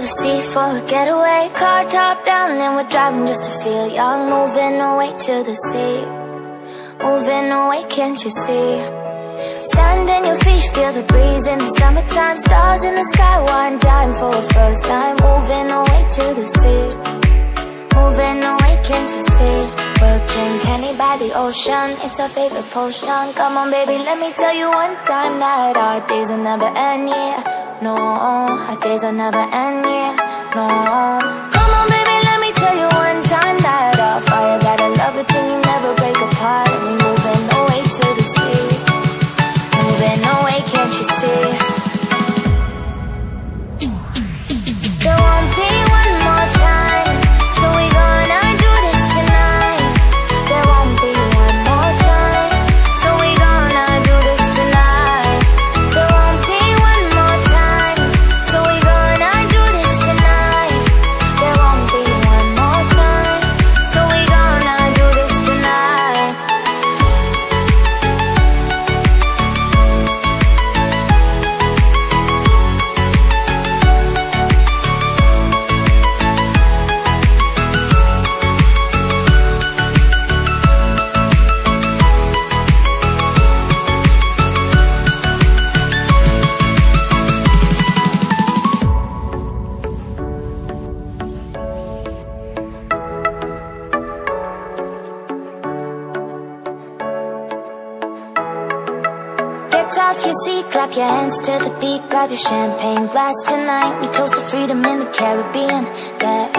sea for a getaway. Car top down and we're driving just to feel young. Moving away to the sea, moving away, can't you see? Sand in your feet, feel the breeze in the summertime. Stars in the sky, one dime for a first time. Moving away to the sea, moving away, can't you see? We'll drink honey by the ocean, it's our favorite potion. Come on baby, let me tell you one time that our days will never end, yeah. No, our days will never end, yeah. No. Come on baby, let me tell you one time that our fire got a love it till you never break apart. And we moving away to the sea, moving away, can't you see? There won't be one more time, so we gonna do this tonight. There won't be one more time, so we gonna do this tonight. There won't be one more time, so we gonna do this tonight. There won't be one more time, so we gonna do this tonight. Get off your seat, clap your hands to the beat. Grab your champagne glass tonight. We toast to freedom in the Caribbean, yeah.